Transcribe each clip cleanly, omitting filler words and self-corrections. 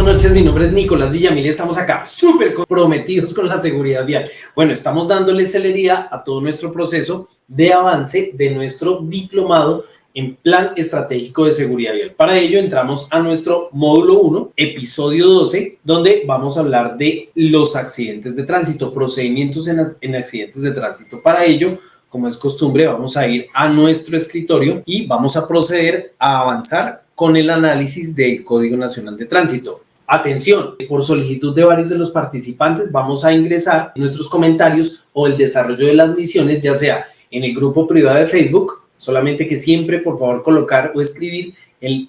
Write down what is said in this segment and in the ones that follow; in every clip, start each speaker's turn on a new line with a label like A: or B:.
A: buenas noches, mi nombre es Nicolás Villamil y estamos acá súper comprometidos con la seguridad vial. Bueno, estamos dándole celeridad a todo nuestro proceso de avance de nuestro diplomado en Plan Estratégico de Seguridad Vial. Para ello entramos a nuestro módulo 1, episodio 12, donde vamos a hablar de los accidentes de tránsito, procedimientos en accidentes de tránsito. Para ello, como es costumbre, vamos a ir a nuestro escritorio y vamos a proceder a avanzar con el análisis del Código Nacional de Tránsito. Atención, por solicitud de varios de los participantes vamos a ingresar nuestros comentarios o el desarrollo de las misiones, ya sea en el grupo privado de Facebook, solamente que siempre por favor colocar o escribir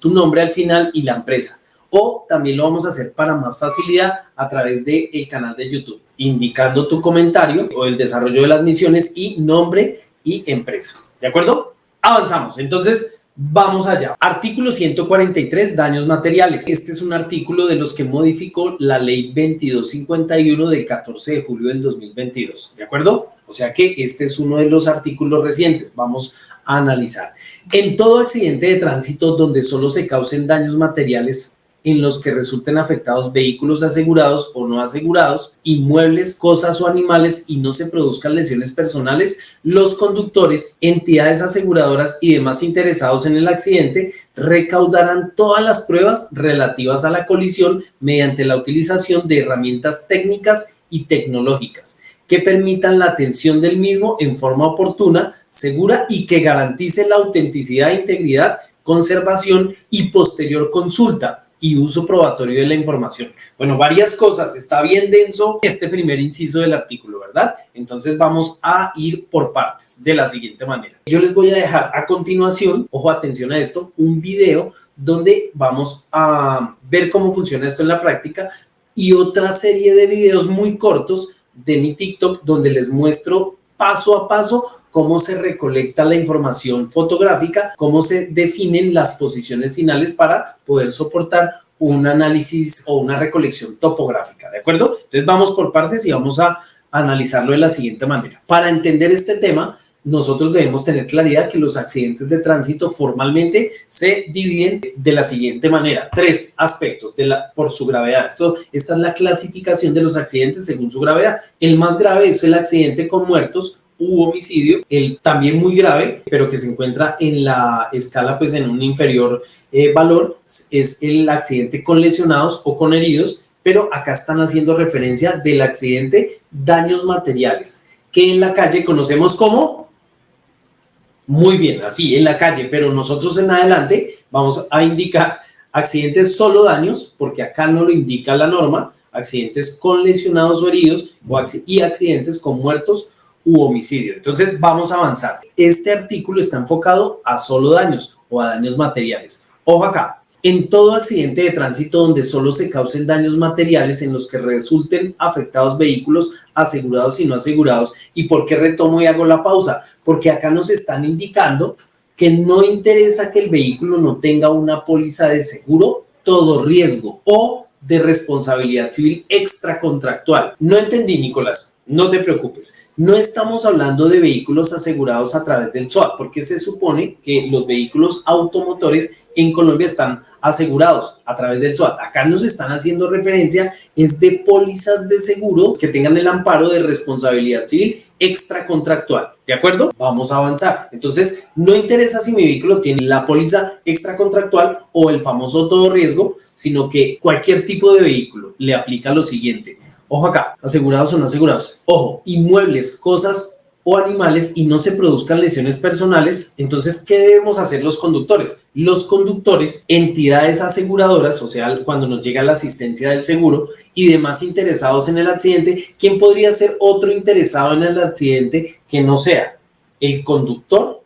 A: tu nombre al final y la empresa. O también lo vamos a hacer para más facilidad a través del canal de YouTube, indicando tu comentario o el desarrollo de las misiones y nombre y empresa. ¿De acuerdo? Avanzamos. Entonces, vamos allá. Artículo 143, daños materiales. Este es un artículo de los que modificó la ley 2251 del 14 de julio del 2022. ¿De acuerdo? O sea que este es uno de los artículos recientes. Vamos a analizar. En todo accidente de tránsito donde solo se causen daños materiales en los que resulten afectados vehículos asegurados o no asegurados, inmuebles, cosas o animales y no se produzcan lesiones personales, los conductores, entidades aseguradoras y demás interesados en el accidente recaudarán todas las pruebas relativas a la colisión mediante la utilización de herramientas técnicas y tecnológicas que permitan la atención del mismo en forma oportuna, segura y que garantice la autenticidad, integridad, conservación y posterior consulta y uso probatorio de la información. Bueno, varias cosas. Está bien denso este primer inciso del artículo, ¿verdad? Entonces vamos a ir por partes de la siguiente manera. Yo les voy a dejar a continuación, ojo, atención a esto, un video donde vamos a ver cómo funciona esto en la práctica y otra serie de videos muy cortos de mi TikTok donde les muestro paso a paso cómo se recolecta la información fotográfica, cómo se definen las posiciones finales para poder soportar un análisis o una recolección topográfica, ¿de acuerdo? Entonces vamos por partes y vamos a analizarlo de la siguiente manera. Para entender este tema, nosotros debemos tener claridad que los accidentes de tránsito formalmente se dividen de la siguiente manera. Tres aspectos por su gravedad. Esta es la clasificación de los accidentes según su gravedad. El más grave es el accidente con muertos u homicidio, el también muy grave, pero que se encuentra en la escala pues en un inferior valor, es el accidente con lesionados o con heridos, pero acá están haciendo referencia del accidente daños materiales, que en la calle conocemos como, muy bien, así en la calle, pero nosotros en adelante vamos a indicar accidentes solo daños, porque acá no lo indica la norma, accidentes con lesionados o heridos y accidentes con muertos u homicidio. Entonces vamos a avanzar. Este artículo está enfocado a solo daños o a daños materiales. Ojo acá, en todo accidente de tránsito donde solo se causen daños materiales en los que resulten afectados vehículos asegurados y no asegurados. ¿Y por qué retomo y hago la pausa? Porque acá nos están indicando que no interesa que el vehículo no tenga una póliza de seguro todo riesgo o de responsabilidad civil extracontractual. No entendí, Nicolás. No te preocupes, no estamos hablando de vehículos asegurados a través del SOAT, porque se supone que los vehículos automotores en Colombia están asegurados a través del SOAT. Acá nos están haciendo referencia, es de pólizas de seguro que tengan el amparo de responsabilidad civil extracontractual, ¿de acuerdo? Vamos a avanzar. Entonces, no interesa si mi vehículo tiene la póliza extracontractual o el famoso todo riesgo, sino que cualquier tipo de vehículo le aplica lo siguiente. Ojo acá, asegurados o no asegurados. Ojo, inmuebles, cosas o animales y no se produzcan lesiones personales. Entonces, ¿qué debemos hacer los conductores? Los conductores, entidades aseguradoras, o sea, cuando nos llega la asistencia del seguro y demás interesados en el accidente, ¿quién podría ser otro interesado en el accidente que no sea el conductor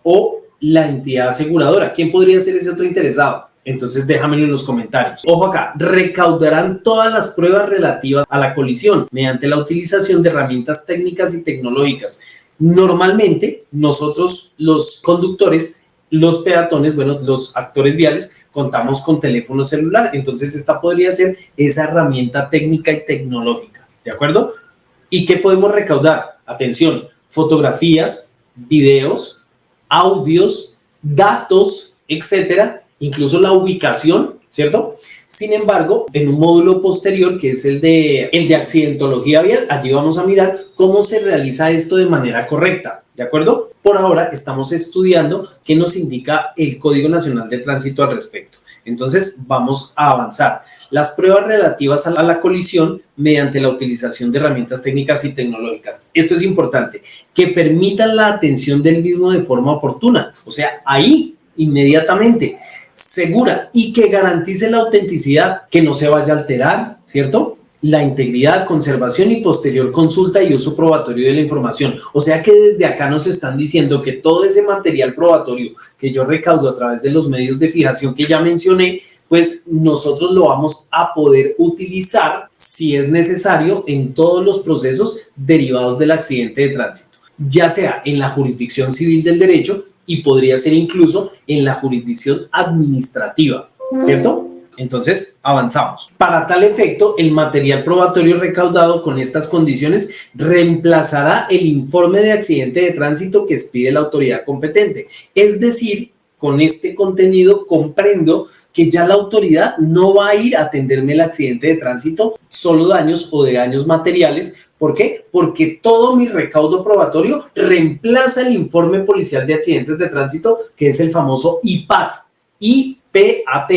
A: o la entidad aseguradora? ¿Quién podría ser ese otro interesado? Entonces déjamelo en los comentarios. Ojo acá, recaudarán todas las pruebas relativas a la colisión mediante la utilización de herramientas técnicas y tecnológicas. Normalmente nosotros los conductores, los peatones, bueno, los actores viales, contamos con teléfono celular. Entonces esta podría ser esa herramienta técnica y tecnológica, ¿de acuerdo? ¿Y qué podemos recaudar? Atención, fotografías, videos, audios, datos, etcétera, incluso la ubicación, ¿cierto?, Sin embargo, en un módulo posterior, que es el de accidentología vial, allí vamos a mirar cómo se realiza esto de manera correcta, ¿de acuerdo? Por ahora estamos estudiando qué nos indica el Código Nacional de Tránsito al respecto. Entonces, vamos a avanzar. Las pruebas relativas a la colisión mediante la utilización de herramientas técnicas y tecnológicas. Esto es importante, que permitan la atención del mismo de forma oportuna, o sea, ahí, inmediatamente, segura, y que garantice la autenticidad, que no se vaya a alterar, ¿cierto? La integridad, conservación y posterior consulta y uso probatorio de la información. O sea que desde acá nos están diciendo que todo ese material probatorio que yo recaudo a través de los medios de fijación que ya mencioné, pues nosotros lo vamos a poder utilizar si es necesario en todos los procesos derivados del accidente de tránsito, ya sea en la jurisdicción civil del derecho y podría ser incluso en la jurisdicción administrativa, ¿cierto? Entonces, avanzamos. Para tal efecto, el material probatorio recaudado con estas condiciones reemplazará el informe de accidente de tránsito que expide la autoridad competente. Es decir, con este contenido comprendo que ya la autoridad no va a ir a atenderme el accidente de tránsito, solo daños o de daños materiales. ¿Por qué? Porque todo mi recaudo probatorio reemplaza el informe policial de accidentes de tránsito, que es el famoso IPAT. IPAT,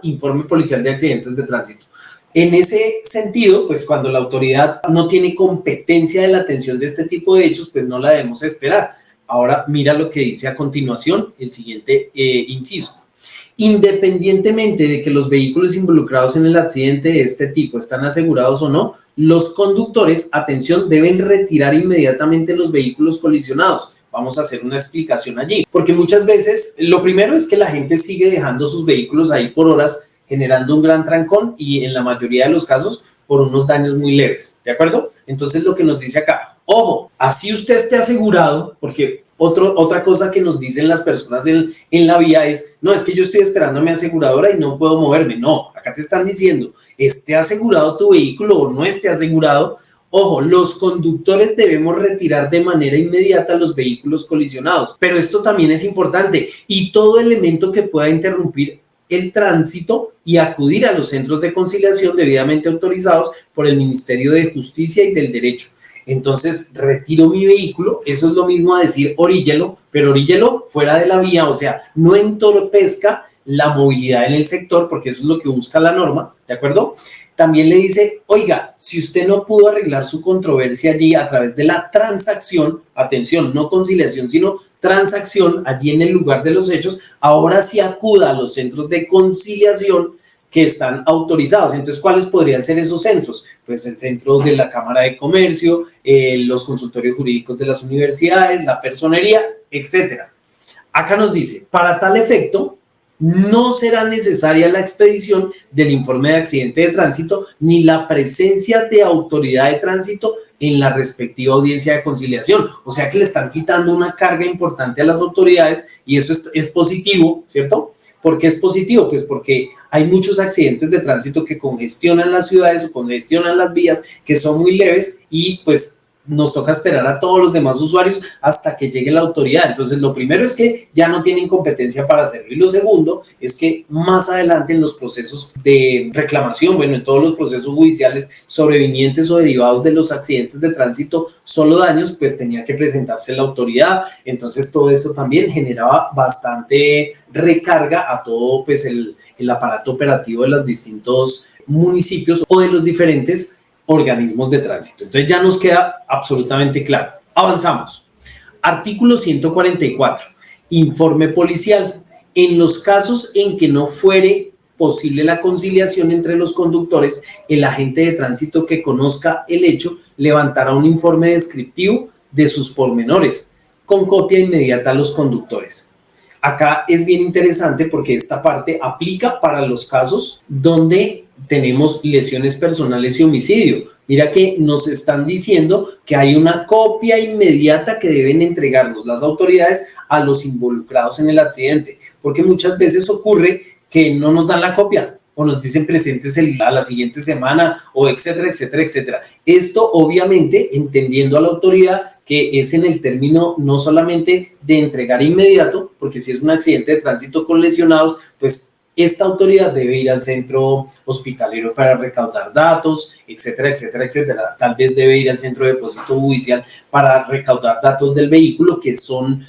A: Informe Policial de Accidentes de Tránsito. En ese sentido, pues cuando la autoridad no tiene competencia de la atención de este tipo de hechos, pues no la debemos esperar. Ahora mira lo que dice a continuación el siguiente inciso. Independientemente de que los vehículos involucrados en el accidente de este tipo están asegurados o no, los conductores, atención, deben retirar inmediatamente los vehículos colisionados. Vamos a hacer una explicación allí, porque muchas veces lo primero es que la gente sigue dejando sus vehículos ahí por horas, generando un gran trancón y en la mayoría de los casos por unos daños muy leves, ¿de acuerdo? Entonces lo que nos dice acá, ojo, así usted esté asegurado, porque otra cosa que nos dicen las personas en la vía es, no, es que yo estoy esperando a mi aseguradora y no puedo moverme. No, acá te están diciendo, esté asegurado tu vehículo o no esté asegurado. Ojo, los conductores debemos retirar de manera inmediata los vehículos colisionados, pero esto también es importante y todo elemento que pueda interrumpir el tránsito y acudir a los centros de conciliación debidamente autorizados por el Ministerio de Justicia y del Derecho. Entonces, retiro mi vehículo, eso es lo mismo a decir oríllelo, pero oríllelo fuera de la vía, o sea, no entorpezca la movilidad en el sector, porque eso es lo que busca la norma, ¿de acuerdo? También le dice, oiga, si usted no pudo arreglar su controversia allí a través de la transacción, atención, no conciliación, sino transacción allí en el lugar de los hechos, ahora sí acuda a los centros de conciliación que están autorizados. Entonces, ¿cuáles podrían ser esos centros? Pues el centro de la Cámara de Comercio, los consultorios jurídicos de las universidades, la personería, etcétera. Acá nos dice, para tal efecto, no será necesaria la expedición del informe de accidente de tránsito ni la presencia de autoridad de tránsito en la respectiva audiencia de conciliación. O sea que le están quitando una carga importante a las autoridades y eso es positivo, ¿cierto? ¿Por qué es positivo? Pues porque hay muchos accidentes de tránsito que congestionan las ciudades o congestionan las vías que son muy leves y pues nos toca esperar a todos los demás usuarios hasta que llegue la autoridad. Entonces, lo primero es que ya no tienen competencia para hacerlo. Y lo segundo es que más adelante en los procesos de reclamación, bueno, en todos los procesos judiciales sobrevinientes o derivados de los accidentes de tránsito, solo daños, pues tenía que presentarse la autoridad. Entonces, todo esto también generaba bastante recarga a todo pues el aparato operativo de los distintos municipios o de los diferentes organismos de tránsito. Entonces ya nos queda absolutamente claro. Avanzamos. Artículo 144. Informe policial. En los casos en que no fuere posible la conciliación entre los conductores, el agente de tránsito que conozca el hecho levantará un informe descriptivo de sus pormenores con copia inmediata a los conductores. Acá es bien interesante porque esta parte aplica para los casos donde tenemos lesiones personales y homicidio. Mira que nos están diciendo que hay una copia inmediata que deben entregarnos las autoridades a los involucrados en el accidente, porque muchas veces ocurre que no nos dan la copia o nos dicen presentes a la siguiente semana o etcétera, etcétera, etcétera. Esto obviamente entendiendo a la autoridad que es en el término no solamente de entregar inmediato, porque si es un accidente de tránsito con lesionados, pues esta autoridad debe ir al centro hospitalero para recaudar datos, etcétera, etcétera, etcétera. Tal vez debe ir al centro de depósito judicial para recaudar datos del vehículo que están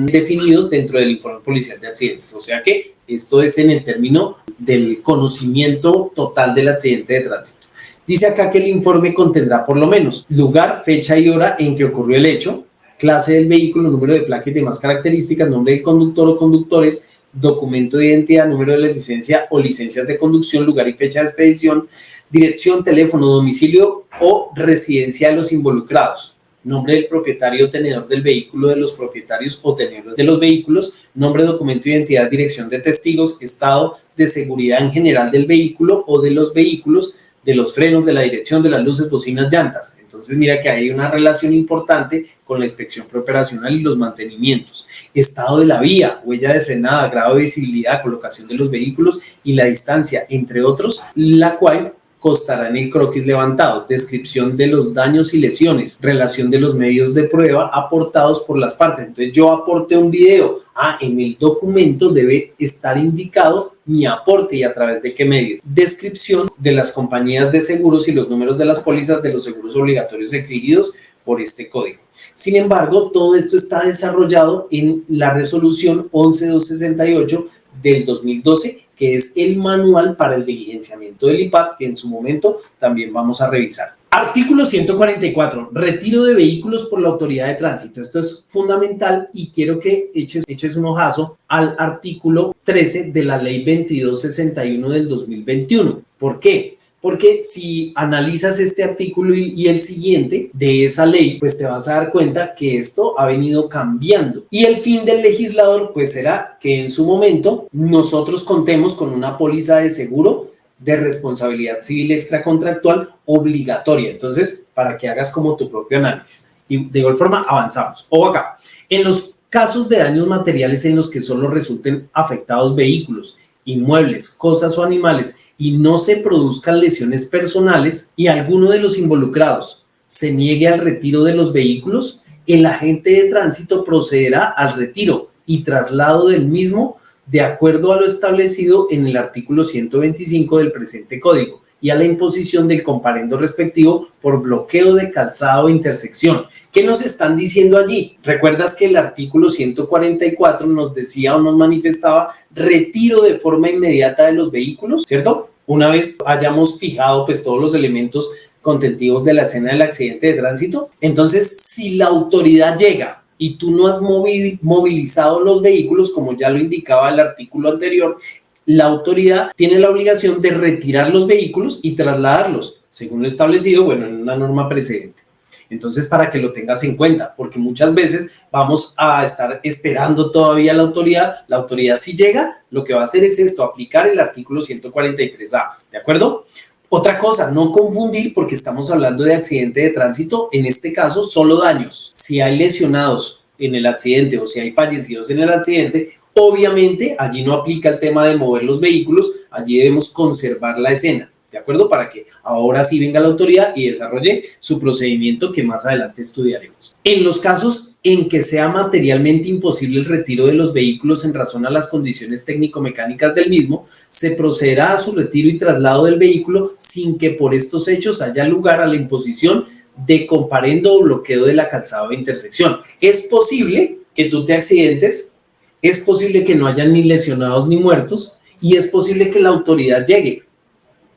A: definidos dentro del informe policial de accidentes. O sea que esto es en el término del conocimiento total del accidente de tránsito. Dice acá que el informe contendrá por lo menos lugar, fecha y hora en que ocurrió el hecho, clase del vehículo, número de placa y demás características, nombre del conductor o conductores, documento de identidad, número de la licencia o licencias de conducción, lugar y fecha de expedición, dirección, teléfono, domicilio o residencia de los involucrados, nombre del propietario o tenedor del vehículo, de los propietarios o tenedores de los vehículos, nombre, documento de identidad, dirección de testigos, estado de seguridad en general del vehículo o de los vehículos, de los frenos, de la dirección, de las luces, bocinas, llantas. Entonces mira que hay una relación importante con la inspección preoperacional y los mantenimientos. Estado de la vía, huella de frenada, grado de visibilidad, colocación de los vehículos y la distancia, entre otros, la cual constará en el croquis levantado, descripción de los daños y lesiones, relación de los medios de prueba aportados por las partes. Entonces yo aporté un video, en el documento debe estar indicado mi aporte y a través de qué medio. Descripción de las compañías de seguros y los números de las pólizas de los seguros obligatorios exigidos por este código. Sin embargo, todo esto está desarrollado en la resolución 11268 del 2012, que es el manual para el diligenciamiento del IPAT, que en su momento también vamos a revisar. Artículo 144, retiro de vehículos por la autoridad de tránsito. Esto es fundamental y quiero que eches un ojazo al artículo 13 de la ley 2261 del 2021. ¿Por qué? Porque si analizas este artículo y el siguiente de esa ley, pues te vas a dar cuenta que esto ha venido cambiando. Y el fin del legislador, pues será que en su momento nosotros contemos con una póliza de seguro de responsabilidad civil extracontractual obligatoria. Entonces, para que hagas como tu propio análisis. Y de igual forma avanzamos. O acá, en los casos de daños materiales en los que solo resulten afectados vehículos, inmuebles, cosas o animales y no se produzcan lesiones personales y alguno de los involucrados se niegue al retiro de los vehículos, el agente de tránsito procederá al retiro y traslado del mismo de acuerdo a lo establecido en el artículo 125 del presente código y a la imposición del comparendo respectivo por bloqueo de calzado o intersección. ¿Qué nos están diciendo allí? ¿Recuerdas que el artículo 144 nos decía o nos manifestaba retiro de forma inmediata de los vehículos, ¿cierto? Una vez hayamos fijado pues todos los elementos contentivos de la escena del accidente de tránsito, entonces si la autoridad llega y tú no has movilizado los vehículos, como ya lo indicaba el artículo anterior, la autoridad tiene la obligación de retirar los vehículos y trasladarlos, según lo establecido, en una norma precedente. Entonces, para que lo tengas en cuenta, porque muchas veces vamos a estar esperando todavía la autoridad si llega, lo que va a hacer es esto, aplicar el artículo 143A, ¿de acuerdo? Otra cosa, no confundir porque estamos hablando de accidente de tránsito, en este caso solo daños. Si hay lesionados en el accidente o si hay fallecidos en el accidente, obviamente allí no aplica el tema de mover los vehículos, allí debemos conservar la escena, ¿de acuerdo? Para que ahora sí venga la autoridad y desarrolle su procedimiento que más adelante estudiaremos. En los casos en que sea materialmente imposible el retiro de los vehículos en razón a las condiciones técnico-mecánicas del mismo, se procederá a su retiro y traslado del vehículo sin que por estos hechos haya lugar a la imposición de comparendo o bloqueo de la calzada o intersección. Es posible que tú te accidentes, es posible que no hayan ni lesionados ni muertos y es posible que la autoridad llegue.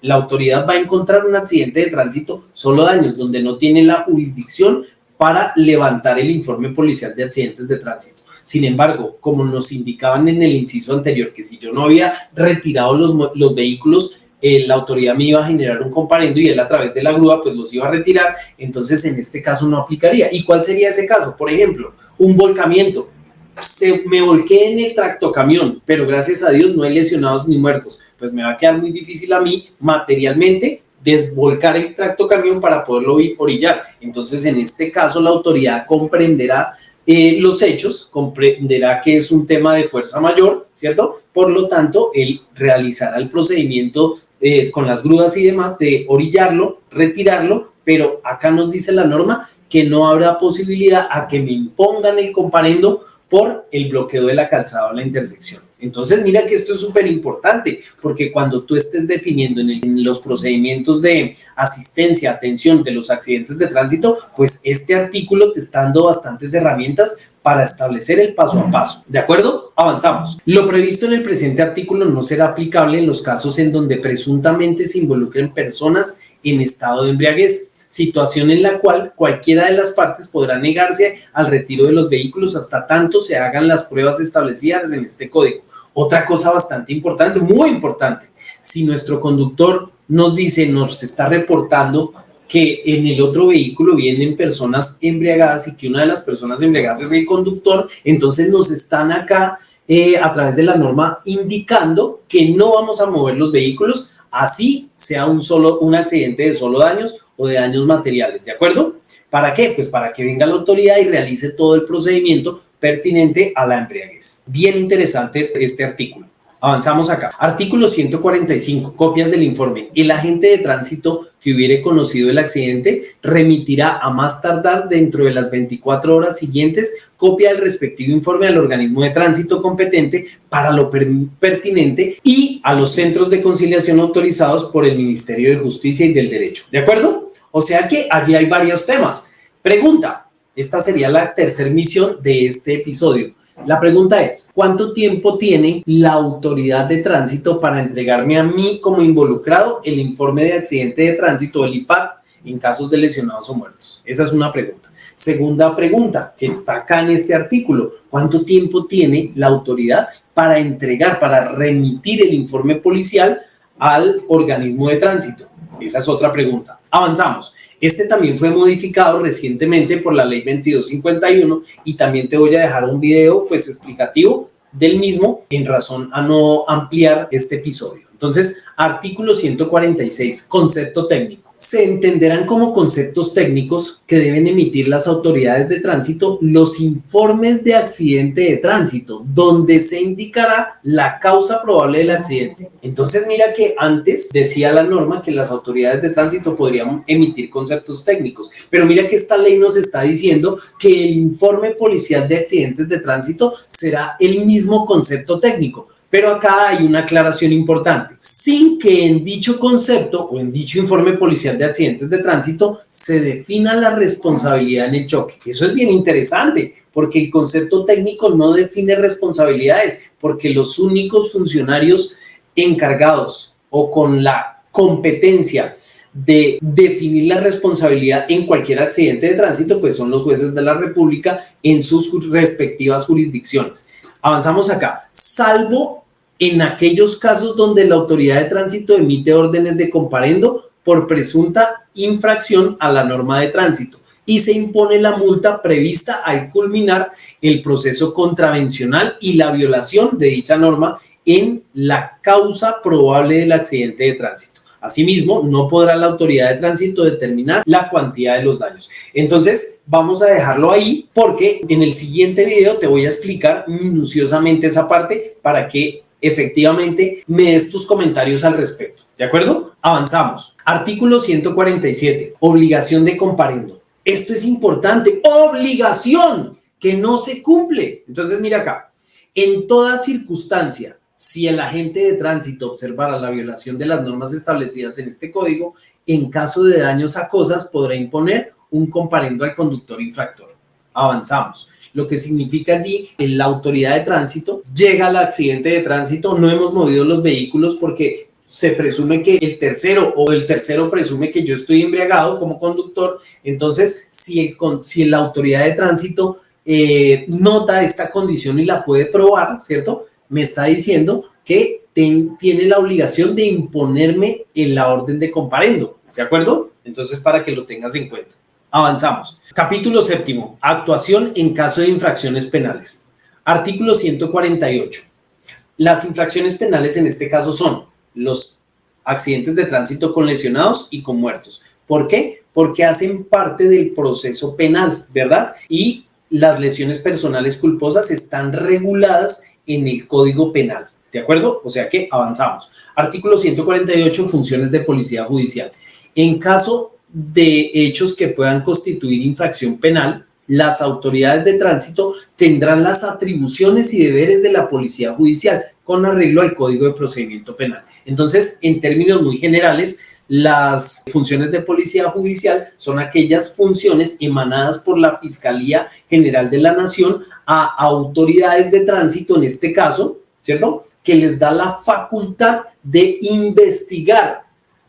A: La autoridad va a encontrar un accidente de tránsito, solo daños, donde no tiene la jurisdicción para levantar el informe policial de accidentes de tránsito. Sin embargo, como nos indicaban en el inciso anterior, que si yo no había retirado los vehículos, la autoridad me iba a generar un comparendo y él a través de la grúa pues los iba a retirar, entonces en este caso no aplicaría. ¿Y cuál sería ese caso? Por ejemplo, un volcamiento. Me volqué en el tractocamión, pero gracias a Dios no hay lesionados ni muertos. Pues me va a quedar muy difícil a mí materialmente desvolcar el tractocamión para poderlo orillar. Entonces, en este caso, la autoridad comprenderá los hechos, comprenderá que es un tema de fuerza mayor, ¿cierto? Por lo tanto, él realizará el procedimiento con las grúas y demás de orillarlo, retirarlo, pero acá nos dice la norma que no habrá posibilidad a que me impongan el comparendo por el bloqueo de la calzada o la intersección. Entonces, mira que esto es súper importante, porque cuando tú estés definiendo en los procedimientos de asistencia, atención de los accidentes de tránsito, pues este artículo te está dando bastantes herramientas para establecer el paso a paso. ¿De acuerdo? Avanzamos. Lo previsto en el presente artículo no será aplicable en los casos en donde presuntamente se involucren personas en estado de embriaguez, situación en la cual cualquiera de las partes podrá negarse al retiro de los vehículos hasta tanto se hagan las pruebas establecidas en este código. Otra cosa bastante importante, muy importante, si nuestro conductor nos está reportando que en el otro vehículo vienen personas embriagadas y que una de las personas embriagadas es el conductor, entonces nos están acá a través de la norma indicando que no vamos a mover los vehículos, así sea un accidente de solo daños o de daños materiales, ¿de acuerdo? ¿Para qué? Pues para que venga la autoridad y realice todo el procedimiento pertinente a la embriaguez. Bien interesante este artículo. Avanzamos acá. Artículo 145, copias del informe. El agente de tránsito que hubiere conocido el accidente remitirá a más tardar dentro de las 24 horas siguientes copia del respectivo informe al organismo de tránsito competente para lo pertinente y a los centros de conciliación autorizados por el Ministerio de Justicia y del Derecho. ¿De acuerdo? O sea que allí hay varios temas. Pregunta, esta sería la tercera misión de este episodio. La pregunta es, ¿cuánto tiempo tiene la autoridad de tránsito para entregarme a mí como involucrado el informe de accidente de tránsito, el IPAT, en casos de lesionados o muertos? Esa es una pregunta. Segunda pregunta, que está acá en este artículo, ¿cuánto tiempo tiene la autoridad para entregar, para remitir el informe policial al organismo de tránsito? Esa es otra pregunta. Avanzamos. Este también fue modificado recientemente por la ley 2251 y también te voy a dejar un video pues explicativo del mismo en razón a no ampliar este episodio. Entonces, artículo 146, concepto técnico. Se entenderán como conceptos técnicos que deben emitir las autoridades de tránsito los informes de accidente de tránsito, donde se indicará la causa probable del accidente. Entonces, mira que antes decía la norma que las autoridades de tránsito podrían emitir conceptos técnicos, pero mira que esta ley nos está diciendo que el informe policial de accidentes de tránsito será el mismo concepto técnico. Pero acá hay una aclaración importante, sin que en dicho concepto o en dicho informe policial de accidentes de tránsito se defina la responsabilidad en el choque. Eso es bien interesante, porque el concepto técnico no define responsabilidades, porque los únicos funcionarios encargados o con la competencia de definir la responsabilidad en cualquier accidente de tránsito, pues son los jueces de la República en sus respectivas jurisdicciones. Avanzamos acá, salvo en aquellos casos donde la autoridad de tránsito emite órdenes de comparendo por presunta infracción a la norma de tránsito y se impone la multa prevista al culminar el proceso contravencional y la violación de dicha norma en la causa probable del accidente de tránsito. Asimismo, no podrá la autoridad de tránsito determinar la cuantía de los daños. Entonces, vamos a dejarlo ahí porque en el siguiente video te voy a explicar minuciosamente esa parte para que efectivamente me des tus comentarios al respecto. ¿De acuerdo? Avanzamos. Artículo 147. Obligación de comparendo. Esto es importante. Obligación que no se cumple. Entonces, mira acá. En toda circunstancia, si el agente de tránsito observara la violación de las normas establecidas en este código, en caso de daños a cosas, podrá imponer un comparendo al conductor infractor. Avanzamos. Lo que significa allí que la autoridad de tránsito llega al accidente de tránsito, no hemos movido los vehículos porque se presume que el tercero presume que yo estoy embriagado como conductor. Entonces, si la autoridad de tránsito nota esta condición y la puede probar, ¿cierto?, me está diciendo que tiene la obligación de imponerme en la orden de comparendo, ¿de acuerdo? Entonces, para que lo tengas en cuenta. Avanzamos. Capítulo séptimo. Actuación en caso de infracciones penales. Artículo 148. Las infracciones penales en este caso son los accidentes de tránsito con lesionados y con muertos. ¿Por qué? Porque hacen parte del proceso penal, ¿verdad? Y las lesiones personales culposas están reguladas en el Código Penal, ¿de acuerdo? O sea que avanzamos. Artículo 148, funciones de policía judicial. En caso de hechos que puedan constituir infracción penal, las autoridades de tránsito tendrán las atribuciones y deberes de la policía judicial con arreglo al Código de Procedimiento Penal. Entonces, en términos muy generales, las funciones de policía judicial son aquellas funciones emanadas por la Fiscalía General de la Nación a autoridades de tránsito, en este caso, ¿cierto?, que les da la facultad de investigar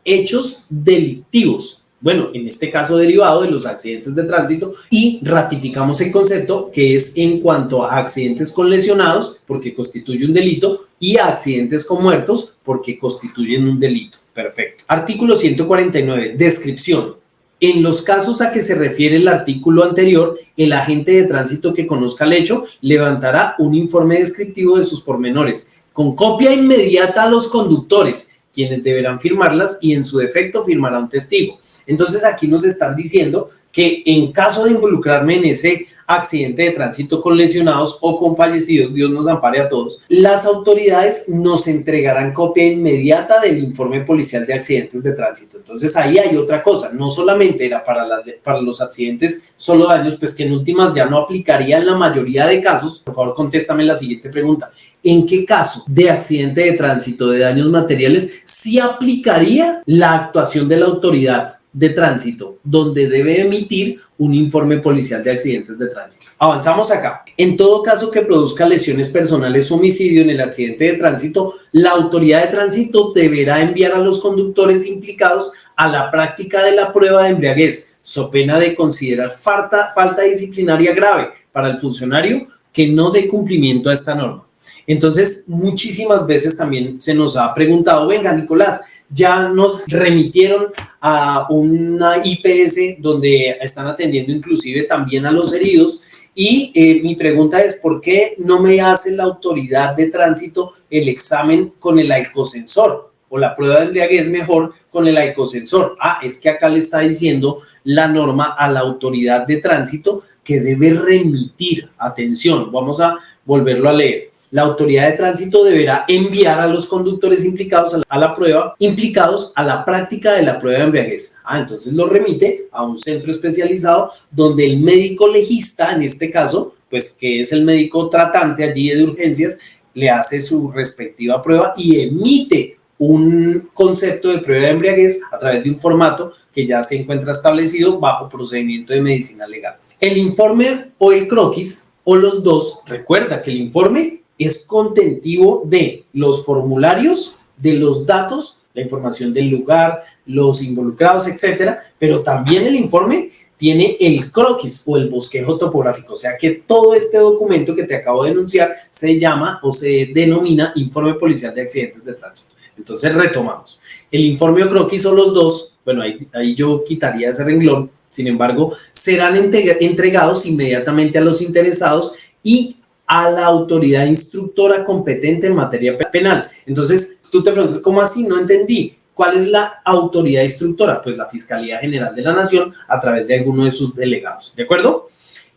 A: hechos delictivos. Bueno, en este caso derivado de los accidentes de tránsito, y ratificamos el concepto que es en cuanto a accidentes con lesionados, porque constituye un delito, y a accidentes con muertos, porque constituyen un delito. Perfecto. Artículo 149. Descripción. En los casos a que se refiere el artículo anterior, el agente de tránsito que conozca el hecho levantará un informe descriptivo de sus pormenores, con copia inmediata a los conductores, quienes deberán firmarlas, y en su defecto firmará un testigo. Entonces aquí nos están diciendo que en caso de involucrarme en ese accidente de tránsito con lesionados o con fallecidos, Dios nos ampare a todos, las autoridades nos entregarán copia inmediata del informe policial de accidentes de tránsito. Entonces ahí hay otra cosa, no solamente era para los accidentes solo daños, pues que en últimas ya no aplicaría en la mayoría de casos. Por favor, contéstame la siguiente pregunta. ¿En qué caso de accidente de tránsito de daños materiales sí aplicaría la actuación de la autoridad de tránsito, donde debe emitir un informe policial de accidentes de tránsito? Avanzamos acá. En todo caso que produzca lesiones personales o homicidio en el accidente de tránsito, la autoridad de tránsito deberá enviar a los conductores implicados a la práctica de la prueba de embriaguez, so pena de considerar falta disciplinaria grave para el funcionario que no dé cumplimiento a esta norma. Entonces, muchísimas veces también se nos ha preguntado, venga, Nicolás, ya nos remitieron a una IPS donde están atendiendo inclusive también a los heridos, y mi pregunta es, ¿por qué no me hace la autoridad de tránsito el examen con el alcosensor o la prueba de embriaguez mejor con el alcosensor? Es que acá le está diciendo la norma a la autoridad de tránsito que debe remitir. Atención, vamos a volverlo a leer. La autoridad de tránsito deberá enviar a los conductores implicados a la prueba, implicados a la práctica de la prueba de embriaguez. Entonces lo remite a un centro especializado donde el médico legista, en este caso, pues que es el médico tratante allí de urgencias, le hace su respectiva prueba y emite un concepto de prueba de embriaguez a través de un formato que ya se encuentra establecido bajo procedimiento de medicina legal. El informe o el croquis, o los dos, recuerda que el informe es contentivo de los formularios, de los datos, la información del lugar, los involucrados, etcétera, pero también el informe tiene el croquis o el bosquejo topográfico, o sea que todo este documento que te acabo de enunciar se llama o se denomina informe policial de accidentes de tránsito. Entonces retomamos. El informe o croquis o los dos, bueno, ahí yo quitaría ese renglón, sin embargo, serán entregados inmediatamente a los interesados y a la autoridad instructora competente en materia penal. Entonces, tú te preguntas, ¿cómo así? No entendí. ¿Cuál es la autoridad instructora? Pues la Fiscalía General de la Nación a través de alguno de sus delegados, ¿de acuerdo?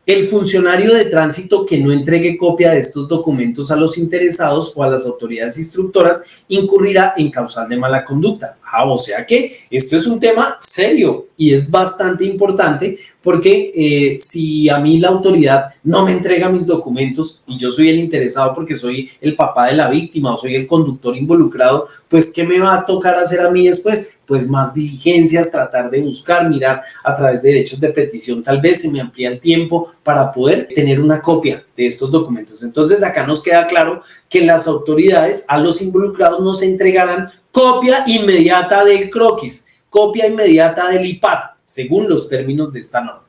A: El funcionario de tránsito que no entregue copia de estos documentos a los interesados o a las autoridades instructoras incurrirá en causal de mala conducta. O sea que esto es un tema serio y es bastante importante, porque si a mí la autoridad no me entrega mis documentos y yo soy el interesado porque soy el papá de la víctima o soy el conductor involucrado, pues ¿qué me va a tocar hacer a mí después? Pues más diligencias, tratar de buscar, mirar a través de derechos de petición, tal vez se me amplía el tiempo para poder tener una copia de estos documentos. Entonces acá nos queda claro que las autoridades a los involucrados nos entregarán copia inmediata del croquis, copia inmediata del IPAT, según los términos de esta norma.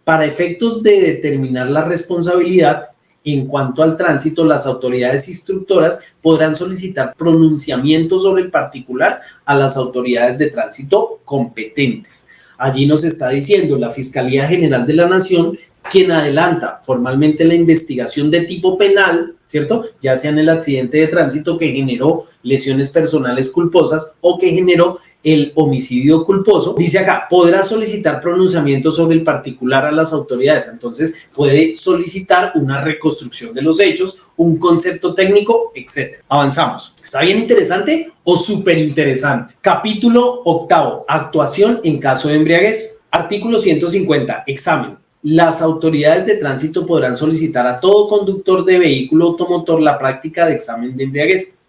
A: Para efectos de determinar la responsabilidad en cuanto al tránsito, las autoridades instructoras podrán solicitar pronunciamiento sobre el particular a las autoridades de tránsito competentes. Allí nos está diciendo la Fiscalía General de la Nación, quien adelanta formalmente la investigación de tipo penal, ¿cierto? Ya sea en el accidente de tránsito que generó lesiones personales culposas o que generó el homicidio culposo. Dice acá, podrá solicitar pronunciamiento sobre el particular a las autoridades. Entonces, puede solicitar una reconstrucción de los hechos, un concepto técnico, etc. Avanzamos. ¿Está bien interesante o súper interesante? Capítulo 8, actuación en caso de embriaguez. Artículo 150, examen. las autoridades de tránsito podrán solicitar a todo conductor de vehículo automotor la práctica de examen de embriaguez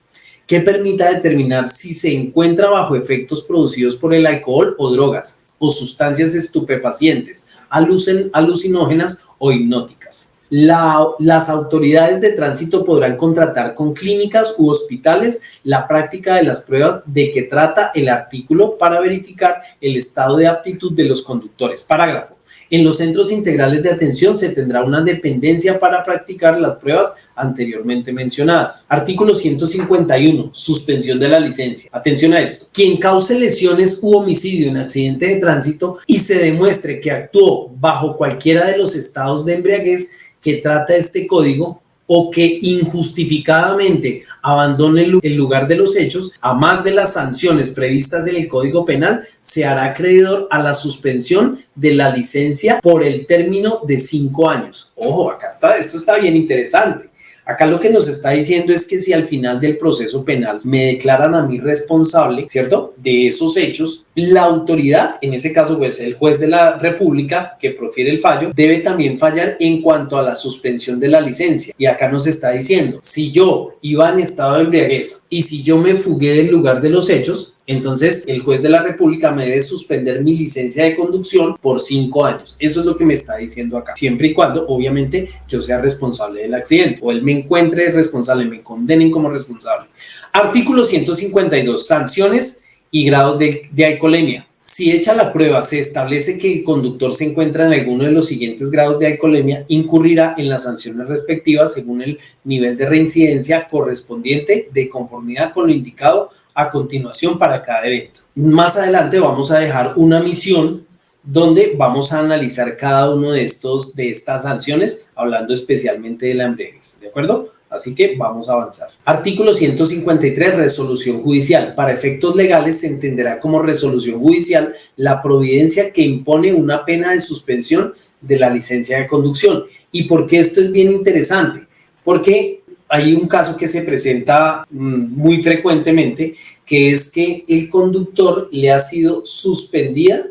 A: que permita determinar si se encuentra bajo efectos producidos por el alcohol o drogas o sustancias estupefacientes, alucinógenas o hipnóticas. Las autoridades de tránsito podrán contratar con clínicas u hospitales la práctica de las pruebas de que trata el artículo para verificar el estado de aptitud de los conductores. Parágrafo. En los centros integrales de atención se tendrá una dependencia para practicar las pruebas anteriormente mencionadas. Artículo 151. Suspensión de la licencia. Atención a esto. Quien cause lesiones u homicidio en accidente de tránsito y se demuestre que actuó bajo cualquiera de los estados de embriaguez que trata este código o que injustificadamente abandone el lugar de los hechos, a más de las sanciones previstas en el Código Penal, se hará acreedor a la suspensión de la licencia por el término de 5 años. Ojo, acá está, esto está bien interesante. Acá lo que nos está diciendo es que si al final del proceso penal me declaran a mí responsable, ¿cierto?, de esos hechos, la autoridad, en ese caso pues el juez de la República que profiere el fallo, debe también fallar en cuanto a la suspensión de la licencia. Y acá nos está diciendo, si yo iba en estado de embriaguez y si yo me fugué del lugar de los hechos, entonces el juez de la República me debe suspender mi licencia de conducción por 5 años. Eso es lo que me está diciendo acá. Siempre y cuando, obviamente, yo sea responsable del accidente o él me encuentre responsable, me condenen como responsable. Artículo 152. Sanciones y grados de alcoholemia. Si hecha la prueba se establece que el conductor se encuentra en alguno de los siguientes grados de alcoholemia, incurrirá en las sanciones respectivas según el nivel de reincidencia correspondiente de conformidad con lo indicado a continuación para cada evento. Más adelante vamos a dejar una misión donde vamos a analizar cada uno de estas sanciones, hablando especialmente de la embriaguez, ¿de acuerdo? Así que vamos a avanzar. Artículo 153, resolución judicial. Para efectos legales se entenderá como resolución judicial la providencia que impone una pena de suspensión de la licencia de conducción. ¿Y por qué esto es bien interesante? Porque hay un caso que se presenta muy frecuentemente, que es que el conductor le ha sido suspendida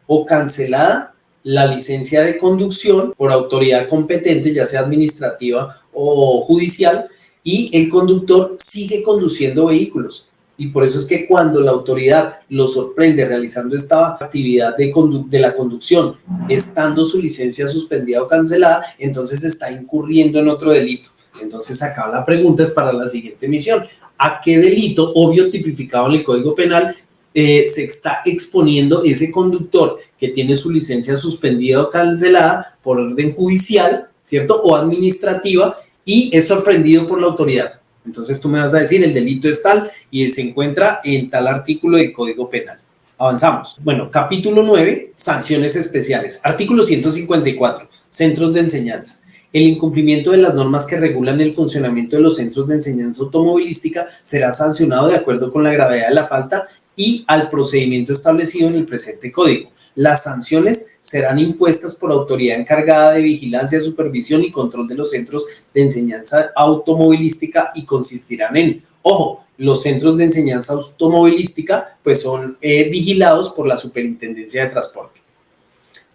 A: o cancelada la licencia de conducción por autoridad competente, ya sea administrativa o judicial, y el conductor sigue conduciendo vehículos. Y por eso es que cuando la autoridad lo sorprende realizando esta actividad de la conducción, estando su licencia suspendida o cancelada, entonces está incurriendo en otro delito. Entonces acá la pregunta es para la siguiente misión. ¿A qué delito, obvio tipificado en el Código Penal, se está exponiendo ese conductor que tiene su licencia suspendida o cancelada por orden judicial, ¿cierto?, o administrativa, y es sorprendido por la autoridad? Entonces tú me vas a decir, el delito es tal y se encuentra en tal artículo del Código Penal. Avanzamos. Bueno, capítulo 9, sanciones especiales. Artículo 154, centros de enseñanza. El incumplimiento de las normas que regulan el funcionamiento de los centros de enseñanza automovilística será sancionado de acuerdo con la gravedad de la falta y al procedimiento establecido en el presente código. Las sanciones serán impuestas por autoridad encargada de vigilancia, supervisión y control de los centros de enseñanza automovilística y consistirán en, ojo, los centros de enseñanza automovilística pues son vigilados por la Superintendencia de Transporte.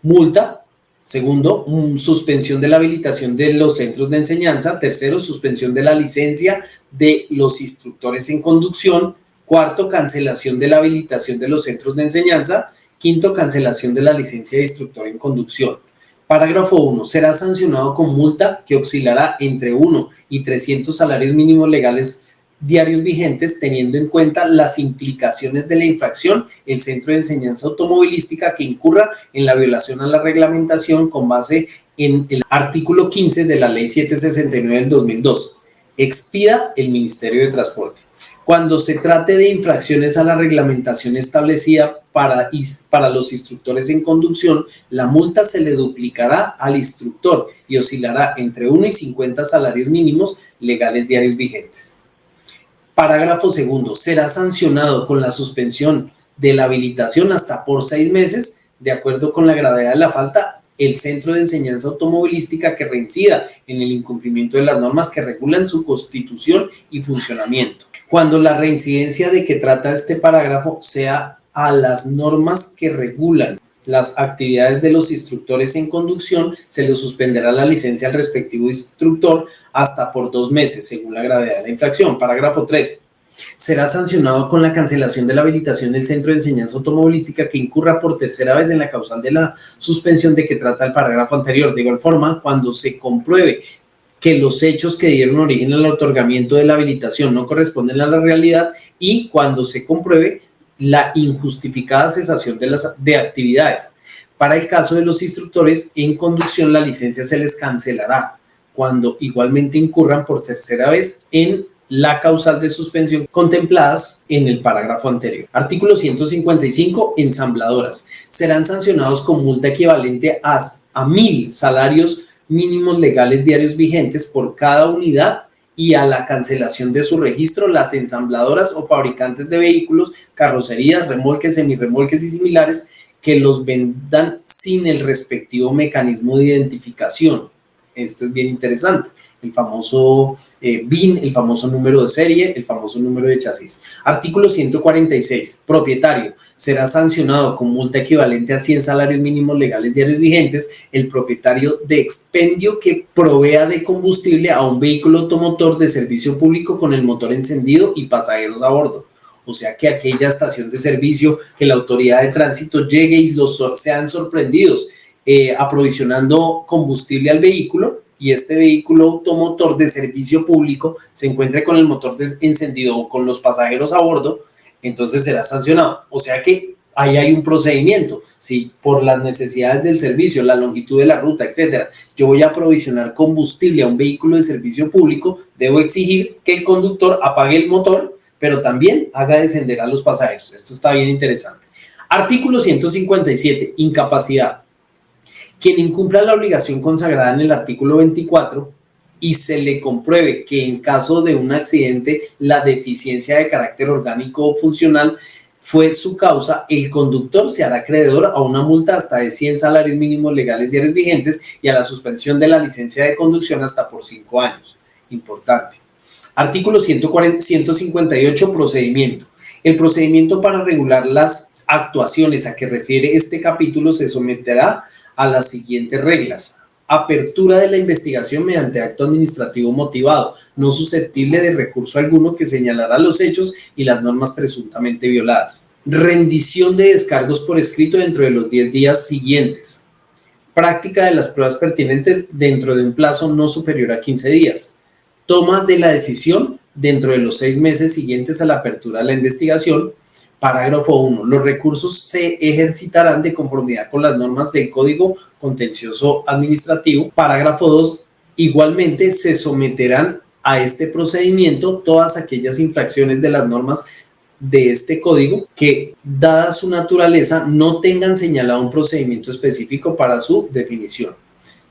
A: Multa. Segundo, suspensión de la habilitación de los centros de enseñanza. Tercero, suspensión de la licencia de los instructores en conducción. Cuarto, cancelación de la habilitación de los centros de enseñanza. Quinto, cancelación de la licencia de instructor en conducción. Parágrafo 1. Será sancionado con multa que oscilará entre 1 y 300 salarios mínimos legales diarios vigentes, teniendo en cuenta las implicaciones de la infracción el centro de enseñanza automovilística que incurra en la violación a la reglamentación con base en el artículo 15 de la Ley 769 del 2002. Expida el Ministerio de Transporte. Cuando se trate de infracciones a la reglamentación establecida para los instructores en conducción, la multa se le duplicará al instructor y oscilará entre 1 y 50 salarios mínimos legales diarios vigentes. Parágrafo 2. Será sancionado con la suspensión de la habilitación hasta por 6 meses, de acuerdo con la gravedad de la falta, el centro de enseñanza automovilística que reincida en el incumplimiento de las normas que regulan su constitución y funcionamiento. Cuando la reincidencia de que trata este parágrafo sea a las normas que regulan las actividades de los instructores en conducción, se les suspenderá la licencia al respectivo instructor hasta por 2 meses, según la gravedad de la infracción. Parágrafo 3. Será sancionado con la cancelación de la habilitación del centro de enseñanza automovilística que incurra por tercera vez en la causal de la suspensión de que trata el parágrafo anterior. De igual forma, cuando se compruebe que los hechos que dieron origen al otorgamiento de la habilitación no corresponden a la realidad y cuando se compruebe la injustificada cesación de actividades. Para el caso de los instructores en conducción, la licencia se les cancelará cuando igualmente incurran por tercera vez en la causal de suspensión contempladas en el parágrafo anterior. Artículo 155. Ensambladoras. Serán sancionados con multa equivalente a 1.000 salarios mínimos legales diarios vigentes por cada unidad y a la cancelación de su registro las ensambladoras o fabricantes de vehículos, carrocerías, remolques, semirremolques y similares que los vendan sin el respectivo mecanismo de identificación. Esto es bien interesante. El famoso BIN, el famoso número de serie, el famoso número de chasis. Artículo 146. Propietario. Será sancionado con multa equivalente a 100 salarios mínimos legales diarios vigentes el propietario de expendio que provea de combustible a un vehículo automotor de servicio público con el motor encendido y pasajeros a bordo. O sea que aquella estación de servicio que la autoridad de tránsito llegue y sean sorprendidos aprovisionando combustible al vehículo y este vehículo automotor de servicio público se encuentre con el motor encendido o con los pasajeros a bordo, entonces será sancionado. O sea que ahí hay un procedimiento. Si por las necesidades del servicio, la longitud de la ruta, etcétera, yo voy a aprovisionar combustible a un vehículo de servicio público, debo exigir que el conductor apague el motor, pero también haga descender a los pasajeros. Esto está bien interesante. Artículo 157. Incapacidad. Quien incumpla la obligación consagrada en el artículo 24 y se le compruebe que en caso de un accidente la deficiencia de carácter orgánico o funcional fue su causa, el conductor se hará acreedor a una multa hasta de 100 salarios mínimos legales diarios vigentes y a la suspensión de la licencia de conducción hasta por 5 años. Importante. Artículo 158. Procedimiento. El procedimiento para regular las actuaciones a que refiere este capítulo se someterá a las siguientes reglas. Apertura de la investigación mediante acto administrativo motivado, no susceptible de recurso alguno que señalará los hechos y las normas presuntamente violadas. Rendición de descargos por escrito dentro de los 10 días siguientes. Práctica de las pruebas pertinentes dentro de un plazo no superior a 15 días. Toma de la decisión dentro de los 6 meses siguientes a la apertura de la investigación. Parágrafo 1. Los recursos se ejercitarán de conformidad con las normas del Código Contencioso Administrativo. Parágrafo 2. Igualmente se someterán a este procedimiento todas aquellas infracciones de las normas de este código que, dada su naturaleza, no tengan señalado un procedimiento específico para su definición.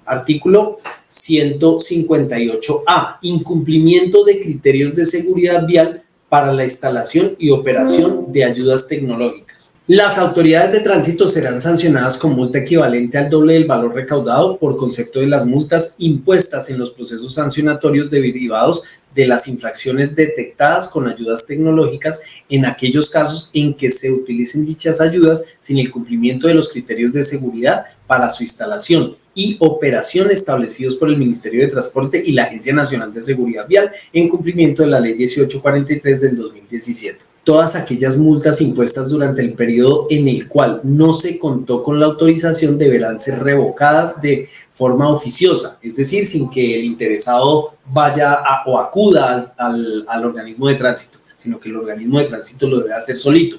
A: Artículo 158A. Incumplimiento de criterios de seguridad vial para la instalación y operación de ayudas tecnológicas. Las autoridades de tránsito serán sancionadas con multa equivalente al doble del valor recaudado por concepto de las multas impuestas en los procesos sancionatorios derivados de las infracciones detectadas con ayudas tecnológicas en aquellos casos en que se utilicen dichas ayudas sin el cumplimiento de los criterios de seguridad para su instalación y operación establecidos por el Ministerio de Transporte y la Agencia Nacional de Seguridad Vial en cumplimiento de la Ley 1843 del 2017. Todas aquellas multas impuestas durante el periodo en el cual no se contó con la autorización deberán ser revocadas de forma oficiosa, es decir, sin que el interesado vaya o acuda al organismo de tránsito, sino que el organismo de tránsito lo debe hacer solito,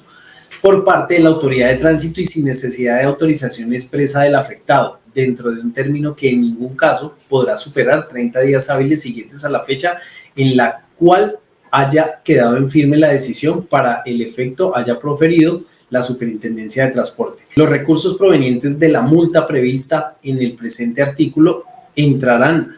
A: por parte de la autoridad de tránsito y sin necesidad de autorización expresa del afectado, dentro de un término que en ningún caso podrá superar 30 días hábiles siguientes a la fecha en la cual haya quedado en firme la decisión para el efecto haya proferido la Superintendencia de Transporte. Los recursos provenientes de la multa prevista en el presente artículo entrarán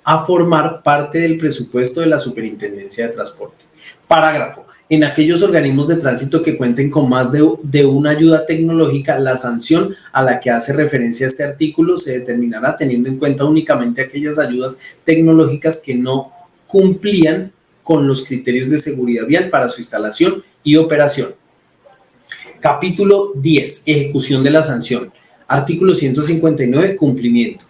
A: a formar parte del presupuesto de la Superintendencia de Transporte. Parágrafo. En aquellos organismos de tránsito que cuenten con más de una ayuda tecnológica, la sanción a la que hace referencia este artículo se determinará teniendo en cuenta únicamente aquellas ayudas tecnológicas que no cumplían con los criterios de seguridad vial para su instalación y operación. Capítulo 10. Ejecución de la sanción. Artículo 159. Cumplimiento.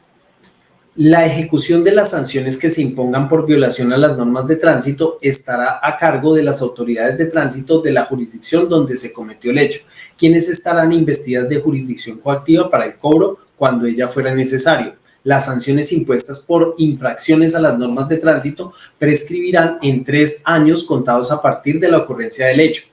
A: La ejecución de las sanciones que se impongan por violación a las normas de tránsito estará a cargo de las autoridades de tránsito de la jurisdicción donde se cometió el hecho, quienes estarán investidas de jurisdicción coactiva para el cobro cuando ella fuera necesario. Las sanciones impuestas por infracciones a las normas de tránsito prescribirán en 3 años contados a partir de la ocurrencia del hecho.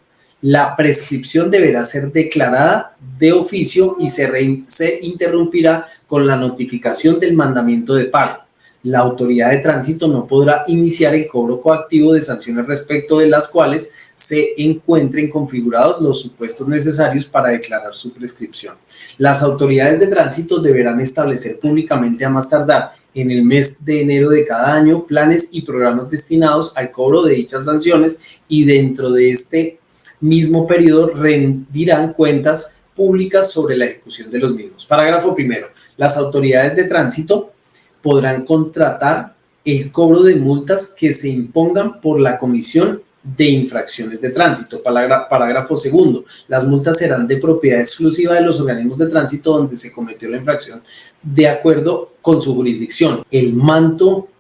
A: La prescripción deberá ser declarada de oficio y se interrumpirá con la notificación del mandamiento de pago. La autoridad de tránsito no podrá iniciar el cobro coactivo de sanciones respecto de las cuales se encuentren configurados los supuestos necesarios para declarar su prescripción. Las autoridades de tránsito deberán establecer públicamente a más tardar en el mes de enero de cada año planes y programas destinados al cobro de dichas sanciones y dentro de este mismo periodo rendirán cuentas públicas sobre la ejecución de los mismos. Parágrafo primero. Las autoridades de tránsito podrán contratar el cobro de multas que se impongan por la comisión de infracciones de tránsito. Parágrafo segundo. Las multas serán de propiedad exclusiva de los organismos de tránsito donde se cometió la infracción de acuerdo con su jurisdicción. El monto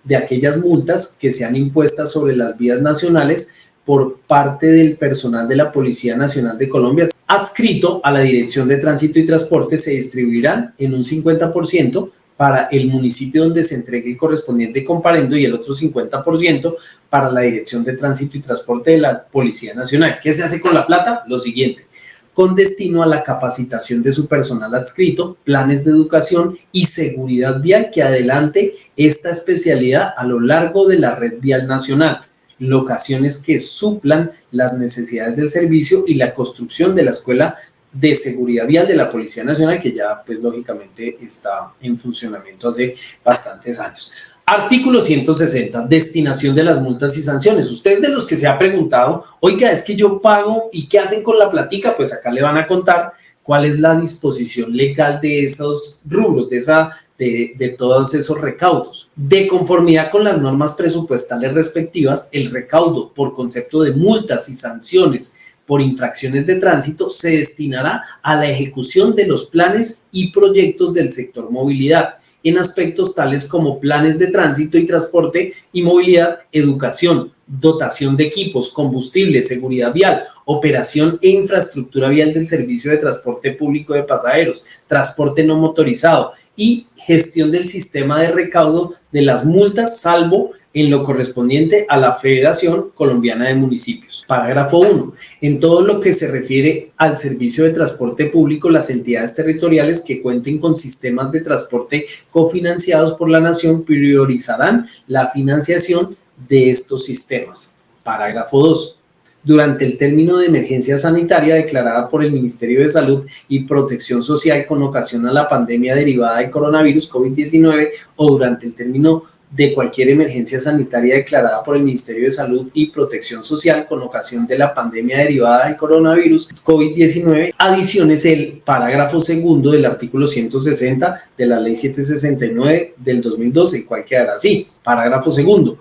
A: de aquellas multas que sean impuestas sobre las vías nacionales por parte del personal de la Policía Nacional de Colombia adscrito a la Dirección de Tránsito y Transporte se distribuirán en un 50% para el municipio donde se entregue el correspondiente comparendo y el otro 50% para la Dirección de Tránsito y Transporte de la Policía Nacional. ¿Qué se hace con la plata? Lo siguiente: con destino a la capacitación de su personal adscrito, planes de educación y seguridad vial que adelante esta especialidad a lo largo de la red vial nacional, locaciones que suplan las necesidades del servicio y la construcción de la Escuela de Seguridad Vial de la Policía Nacional, que ya pues lógicamente está en funcionamiento hace bastantes años. Artículo 160, destinación de las multas y sanciones. Ustedes de los que se ha preguntado, oiga, es que yo pago y ¿qué hacen con la platica? Pues acá le van a contar cuál es la disposición legal de esos rubros, de todos esos recaudos. De conformidad con las normas presupuestales respectivas, el recaudo por concepto de multas y sanciones por infracciones de tránsito se destinará a la ejecución de los planes y proyectos del sector movilidad en aspectos tales como planes de tránsito y transporte y movilidad, educación, dotación de equipos, combustible, seguridad vial, operación e infraestructura vial del servicio de transporte público de pasajeros, transporte no motorizado y gestión del sistema de recaudo de las multas, salvo en lo correspondiente a la Federación Colombiana de Municipios. Parágrafo 1. En todo lo que se refiere al servicio de transporte público, las entidades territoriales que cuenten con sistemas de transporte cofinanciados por la Nación priorizarán la financiación de estos sistemas. Parágrafo 2. Durante el término de emergencia sanitaria declarada por el Ministerio de Salud y Protección Social con ocasión a la pandemia derivada del coronavirus COVID-19 o durante el término de cualquier emergencia sanitaria declarada por el Ministerio de Salud y Protección Social con ocasión de la pandemia derivada del coronavirus COVID-19, adiciones el parágrafo segundo del artículo 160 de la Ley 769 del 2012, el cual quedará así. Parágrafo segundo.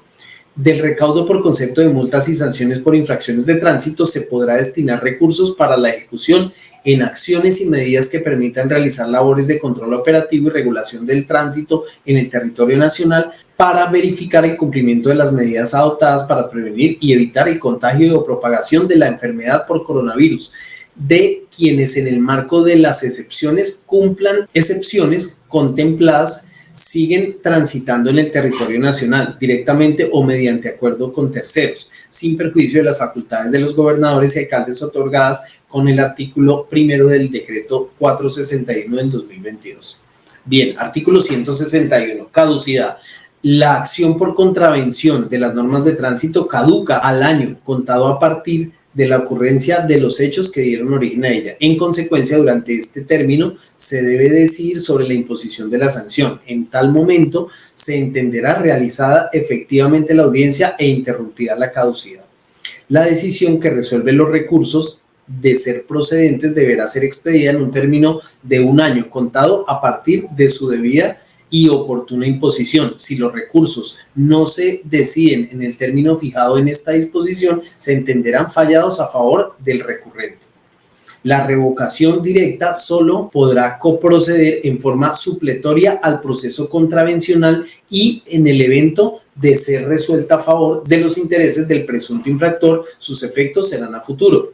A: Del recaudo por concepto de multas y sanciones por infracciones de tránsito se podrá destinar recursos para la ejecución en acciones y medidas que permitan realizar labores de control operativo y regulación del tránsito en el territorio nacional para verificar el cumplimiento de las medidas adoptadas para prevenir y evitar el contagio o propagación de la enfermedad por coronavirus de quienes en el marco de las excepciones cumplan excepciones contempladas siguen transitando en el territorio nacional, directamente o mediante acuerdo con terceros, sin perjuicio de las facultades de los gobernadores y alcaldes otorgadas con el artículo primero del decreto 461 del 2022. Bien, artículo 161, caducidad. La acción por contravención de las normas de tránsito caduca al año contado a partir de la ocurrencia de los hechos que dieron origen a ella. En consecuencia, durante este término se debe decidir sobre la imposición de la sanción. En tal momento se entenderá realizada efectivamente la audiencia e interrumpida la caducidad. La decisión que resuelve los recursos de ser procedentes deberá ser expedida en un término de 1 año contado a partir de su debida y oportuna imposición. Si los recursos no se deciden en el término fijado en esta disposición, se entenderán fallados a favor del recurrente. La revocación directa solo podrá coproceder en forma supletoria al proceso contravencional y en el evento de ser resuelta a favor de los intereses del presunto infractor, sus efectos serán a futuro,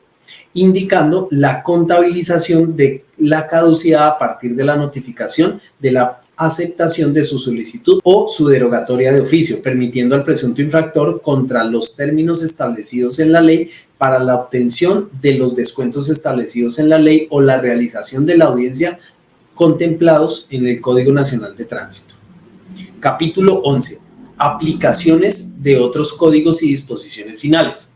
A: indicando la contabilización de la caducidad a partir de la notificación de la aceptación de su solicitud o su derogatoria de oficio, permitiendo al presunto infractor, contra los términos establecidos en la ley, para la obtención de los descuentos establecidos en la ley o la realización de la audiencia contemplados en el Código Nacional de Tránsito. Capítulo 11. Aplicaciones de otros códigos y disposiciones finales.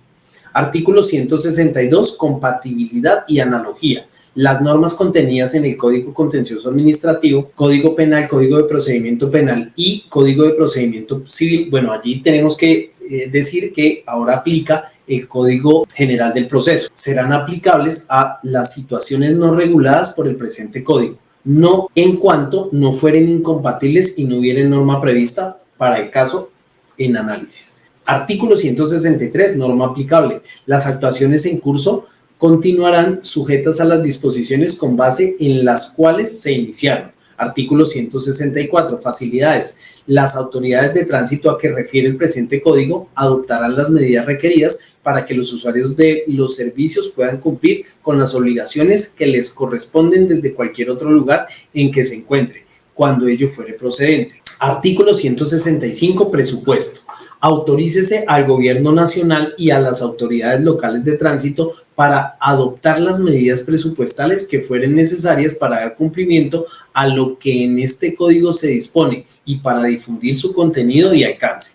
A: Artículo 162. Compatibilidad y analogía. Las normas contenidas en el Código Contencioso Administrativo, Código Penal, Código de Procedimiento Penal y Código de Procedimiento Civil. Bueno, allí tenemos que decir que ahora aplica el Código General del Proceso. Serán aplicables a las situaciones no reguladas por el presente Código, no en cuanto no fueren incompatibles y no hubiera norma prevista para el caso en análisis. Artículo 163. Norma aplicable. Las actuaciones en curso continuarán sujetas a las disposiciones con base en las cuales se iniciaron. Artículo 164. Facilidades. Las autoridades de tránsito a que refiere el presente código adoptarán las medidas requeridas para que los usuarios de los servicios puedan cumplir con las obligaciones que les corresponden desde cualquier otro lugar en que se encuentre, cuando ello fuere procedente. Artículo 165. Presupuesto. Autorícese al Gobierno Nacional y a las autoridades locales de tránsito para adoptar las medidas presupuestales que fueren necesarias para dar cumplimiento a lo que en este código se dispone y para difundir su contenido y alcance.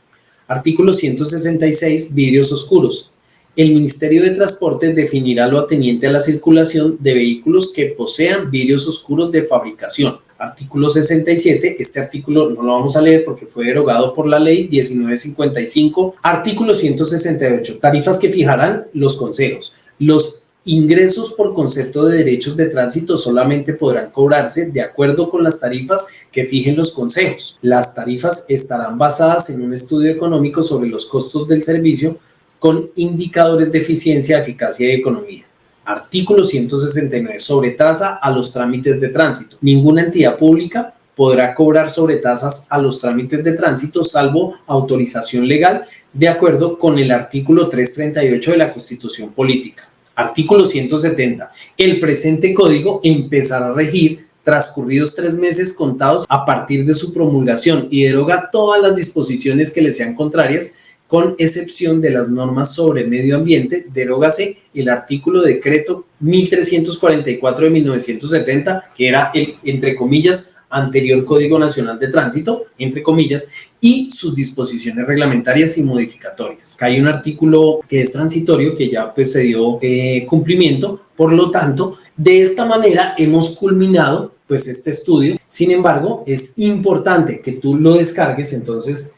A: Artículo 166. Vidrios oscuros. El Ministerio de Transporte definirá lo ateniente a la circulación de vehículos que posean vidrios oscuros de fabricación. Artículo 67. Este artículo no lo vamos a leer porque fue derogado por la ley 1955. Artículo 168. Tarifas que fijarán los consejos. Los ingresos por concepto de derechos de tránsito solamente podrán cobrarse de acuerdo con las tarifas que fijen los consejos. Las tarifas estarán basadas en un estudio económico sobre los costos del servicio con indicadores de eficiencia, eficacia y economía. Artículo 169. Sobretasa a los trámites de tránsito. Ninguna entidad pública podrá cobrar sobretasas a los trámites de tránsito salvo autorización legal de acuerdo con el artículo 338 de la Constitución Política. Artículo 170. El presente código empezará a regir transcurridos 3 meses contados a partir de su promulgación y deroga todas las disposiciones que le sean contrarias, con excepción de las normas sobre medio ambiente. Derógase el artículo decreto 1344 de 1970, que era el, entre comillas, anterior Código Nacional de Tránsito, entre comillas, y sus disposiciones reglamentarias y modificatorias. Acá hay un artículo que es transitorio, que ya pues se dio cumplimiento. Por lo tanto, de esta manera hemos culminado pues este estudio. Sin embargo, es importante que tú lo descargues. Entonces,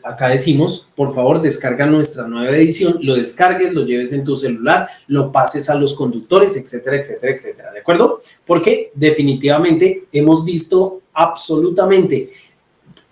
A: acá decimos, por favor, descarga nuestra nueva edición, lo descargues, lo lleves en tu celular, lo pases a los conductores, etcétera, etcétera, etcétera, ¿de acuerdo? Porque definitivamente hemos visto absolutamente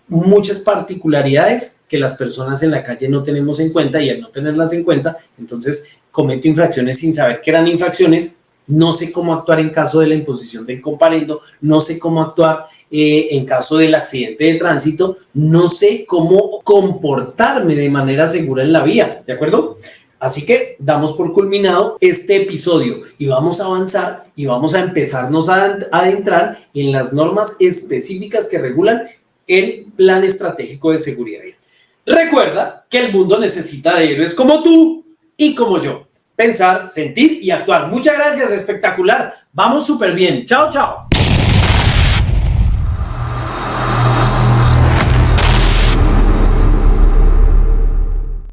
A: muchas particularidades que las personas en la calle no tenemos en cuenta, y al no tenerlas en cuenta, entonces cometo infracciones sin saber que eran infracciones. No sé cómo actuar en caso de la imposición del comparendo, no sé cómo actuar en caso del accidente de tránsito, no sé cómo comportarme de manera segura en la vía, ¿de acuerdo? Así que damos por culminado este episodio y vamos a avanzar y vamos a empezarnos a adentrar en las normas específicas que regulan el Plan Estratégico de Seguridad Vial. Recuerda que el mundo necesita de héroes como tú y como yo. Pensar, sentir y actuar. Muchas gracias, espectacular. Vamos súper bien. Chao, chao.